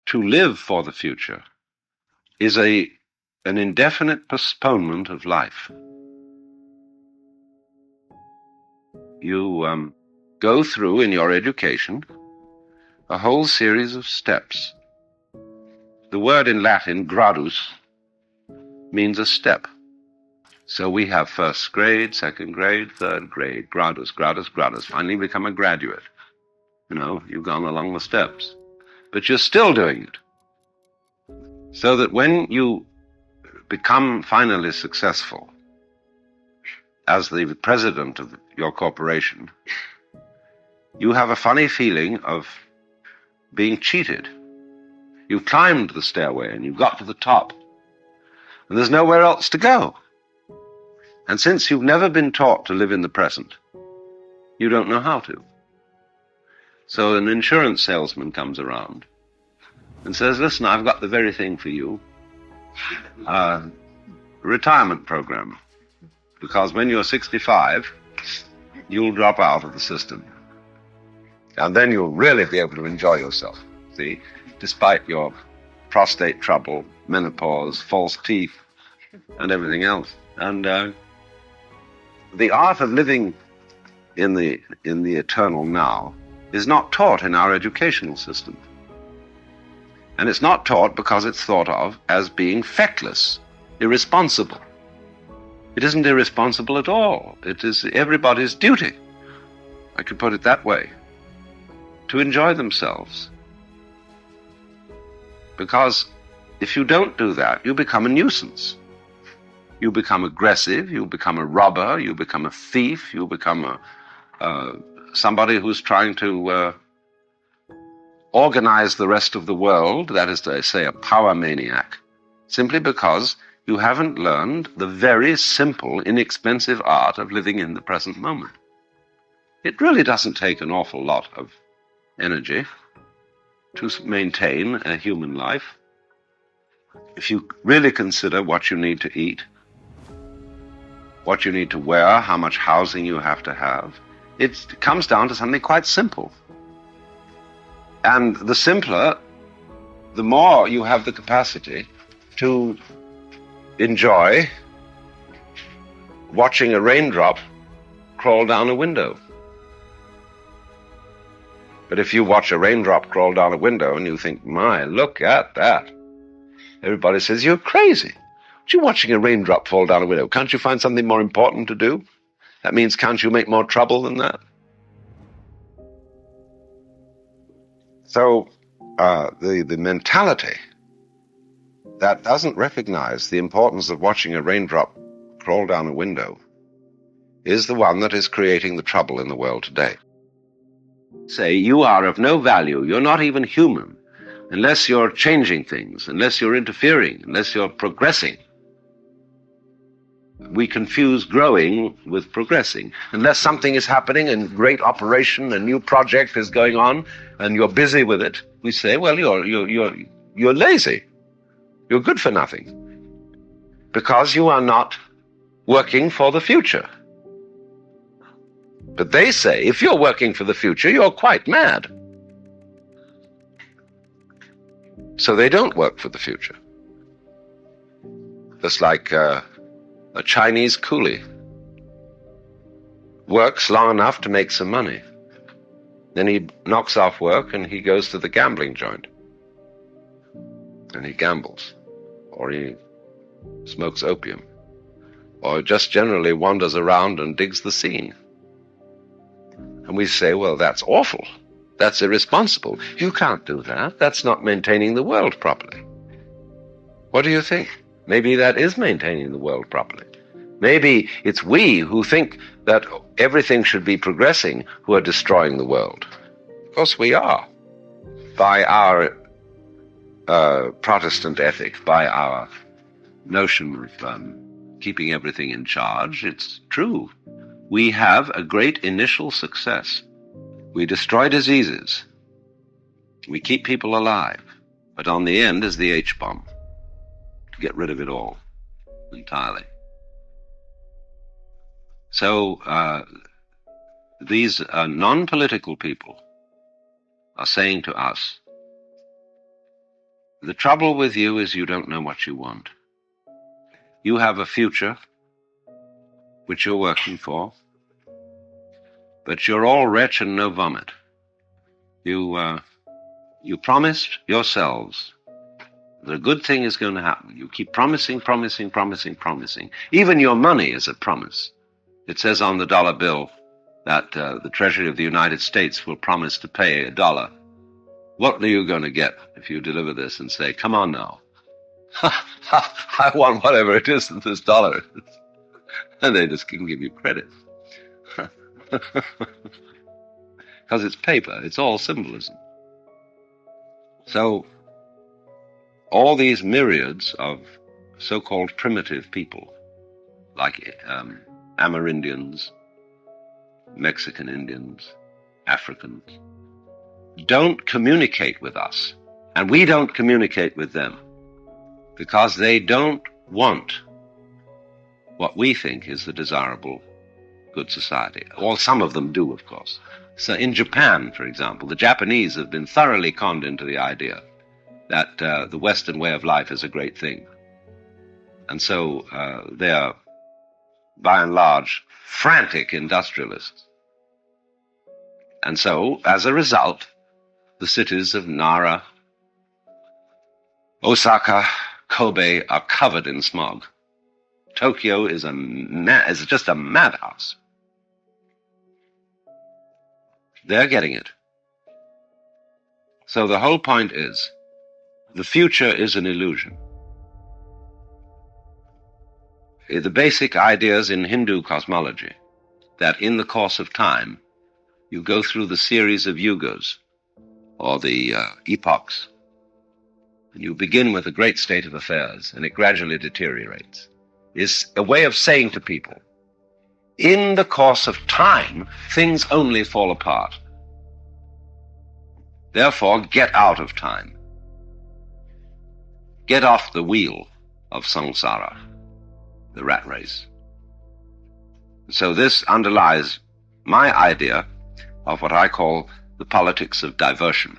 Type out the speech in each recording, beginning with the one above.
to live for the future is an indefinite postponement of life. You go through in your education a whole series of steps. The word in Latin, gradus, means a step. So we have first grade, second grade, third grade, gradus, gradus, gradus. Finally become a graduate. You've gone along the steps. But you're still doing it. So that when you become finally successful as the president of your corporation, you have a funny feeling of being cheated. You've climbed the stairway and you've got to the top, and there's nowhere else to go. And since you've never been taught to live in the present, you don't know how to. So an insurance salesman comes around and says, listen, I've got the very thing for you, retirement program, because when you're 65, you'll drop out of the system. And then you'll really be able to enjoy yourself, see, despite your prostate trouble, menopause, false teeth, and everything else. And the art of living in the eternal now is not taught in our educational system. And it's not taught because it's thought of as being feckless, irresponsible. It isn't irresponsible at all. It is everybody's duty, I could put it that way, to enjoy themselves. Because if you don't do that, you become a nuisance. You become aggressive, you become a robber, you become a thief, you become somebody who's trying to organize the rest of the world, that is to say, a power maniac, simply because you haven't learned the very simple, inexpensive art of living in the present moment. It really doesn't take an awful lot of energy to maintain a human life. If you really consider what you need to eat, what you need to wear, how much housing you have to have, it comes down to something quite simple. And the simpler, the more you have the capacity to enjoy watching a raindrop crawl down a window. But if you watch a raindrop crawl down a window and you think, my, look at that, everybody says, you're crazy. What are you watching a raindrop fall down a window? Can't you find something more important to do? That means, can't you make more trouble than that? So the mentality that doesn't recognize the importance of watching a raindrop crawl down a window is the one that is creating the trouble in the world today. Say, you are of no value, you're not even human, unless you're changing things, unless you're interfering, unless you're progressing. We confuse growing with progressing. Unless something is happening, a great operation, a new project is going on, and you're busy with it, we say, well, you're lazy. You're good for nothing. Because you are not working for the future. But they say, if you're working for the future, you're quite mad. So they don't work for the future. Just like a Chinese coolie works long enough to make some money. Then he knocks off work and he goes to the gambling joint. And he gambles. Or he smokes opium. Or just generally wanders around and digs the scene. And we say, well, that's awful. That's irresponsible. You can't do that. That's not maintaining the world properly. What do you think? Maybe that is maintaining the world properly. Maybe it's we who think that everything should be progressing who are destroying the world. Of course we are. By our Protestant ethic, by our notion of keeping everything in charge, it's true. We have a great initial success. We destroy diseases. We keep people alive. But on the end is the H-bomb. To get rid of it all entirely. So these non-political people are saying to us, The trouble with you is you don't know what you want. You have a future which you're working for, but you're all wretch and no vomit. You promised yourselves that a good thing is going to happen. You keep promising. Even your money is a promise. It says on the dollar bill that the Treasury of the United States will promise to pay $1. What are you going to get if you deliver this and say, come on now, I want whatever it is that this dollar is? And they just can give you credit. Because it's paper, it's all symbolism. So all these myriads of so-called primitive people, like Amerindians, Mexican Indians, Africans, don't communicate with us, and we don't communicate with them, because they don't want what we think is the desirable good society. Well, some of them do, of course. So in Japan, for example, the Japanese have been thoroughly conned into the idea that the Western way of life is a great thing. And so they are, by and large, frantic industrialists. And so, as a result, the cities of Nara, Osaka, Kobe are covered in smog. Tokyo is just a madhouse. They're getting it. So the whole point is, the future is an illusion. The basic ideas in Hindu cosmology, that in the course of time, you go through the series of yugas, or the epochs, and you begin with a great state of affairs, and it gradually deteriorates, is a way of saying to people, in the course of time, things only fall apart. Therefore, get out of time. Get off the wheel of samsara, the rat race. So this underlies my idea of what I call the politics of diversion.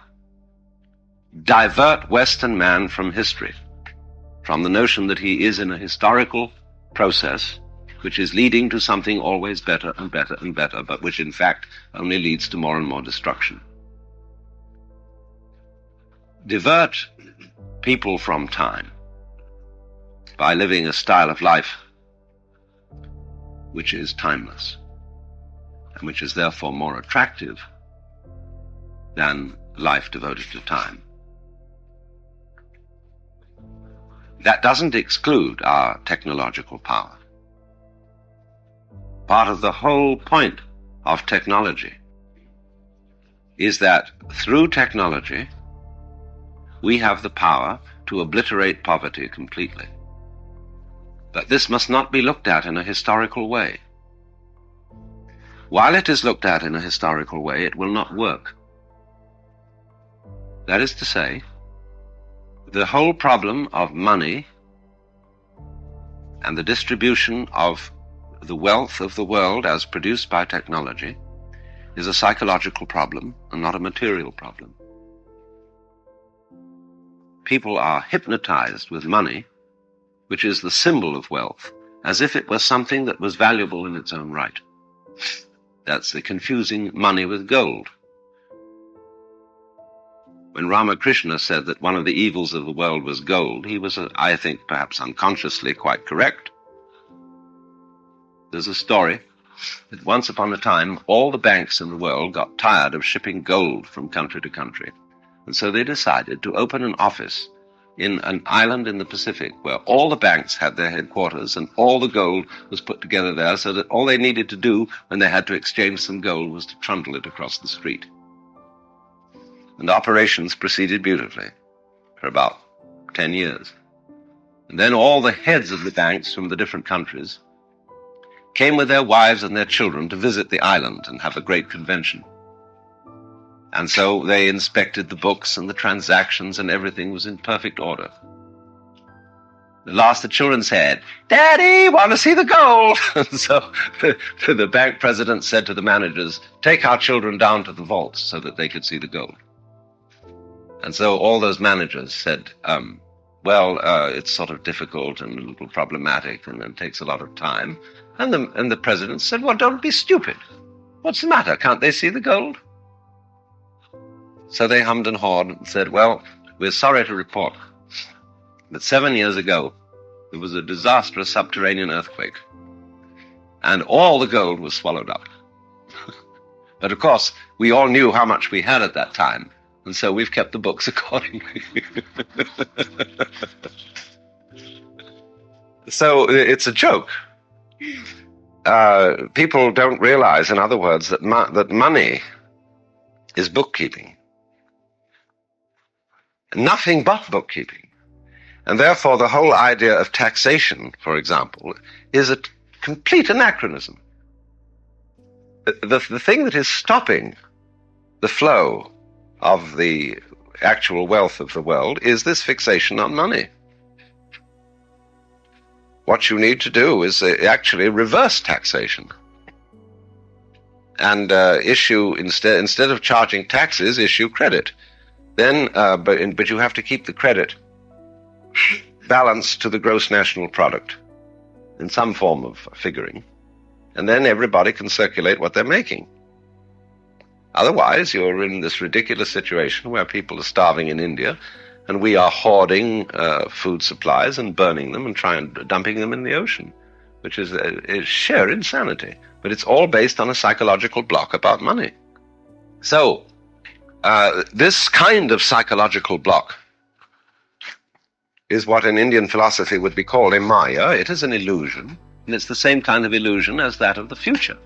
Divert Western man from history, from the notion that he is in a historical process which is leading to something always better and better and better, but which in fact only leads to more and more destruction. Divert people from time by living a style of life which is timeless and which is therefore more attractive than life devoted to time. That doesn't exclude our technological power. Part of the whole point of technology is that through technology, we have the power to obliterate poverty completely. But this must not be looked at in a historical way. While it is looked at in a historical way, it will not work. That is to say, the whole problem of money and the distribution of the wealth of the world as produced by technology is a psychological problem and not a material problem. People are hypnotized with money, which is the symbol of wealth, as if it was something that was valuable in its own right. That's the confusing money with gold. When Ramakrishna said that one of the evils of the world was gold, he was, I think, perhaps unconsciously quite correct. There's a story that once upon a time, all the banks in the world got tired of shipping gold from country to country. And so they decided to open an office in an island in the Pacific where all the banks had their headquarters and all the gold was put together there, so that all they needed to do when they had to exchange some gold was to trundle it across the street. And operations proceeded beautifully for about 10 years. And then all the heads of the banks from the different countries came with their wives and their children to visit the island and have a great convention. And so they inspected the books and the transactions, and everything was in perfect order. At last the children said, "Daddy, want to see the gold?" And so the bank president said to the managers, "Take our children down to the vaults so that they could see the gold." And so all those managers said, it's sort of difficult and a little problematic and it takes a lot of time. And the president said, well, don't be stupid. What's the matter? Can't they see the gold? So they hummed and hawed and said, well, we're sorry to report that 7 years ago there was a disastrous subterranean earthquake and all the gold was swallowed up. But of course, we all knew how much we had at that time, and so we've kept the books accordingly. So it's a joke. People don't realize, in other words, that money is bookkeeping. Nothing but bookkeeping. And therefore, the whole idea of taxation, for example, is a complete anachronism. The thing that is stopping the flow of the actual wealth of the world is this fixation on money. What you need to do is actually reverse taxation and issue, instead of charging taxes, issue credit. Then, but you have to keep the credit balanced to the gross national product in some form of figuring. And then everybody can circulate what they're making. Otherwise, you're in this ridiculous situation where people are starving in India, and we are hoarding food supplies and burning them and dumping them in the ocean, which is sheer insanity. But it's all based on a psychological block about money. So, this kind of psychological block is what in Indian philosophy would be called a maya. It is an illusion. And it's the same kind of illusion as that of the future,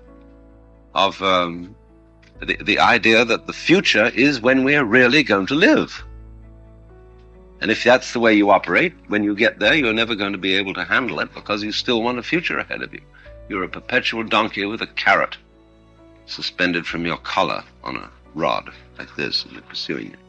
of the idea that the future is when we are really going to live. And if that's the way you operate, when you get there, you're never going to be able to handle it because you still want a future ahead of you. You're a perpetual donkey with a carrot suspended from your collar on a rod like this, and you're pursuing it.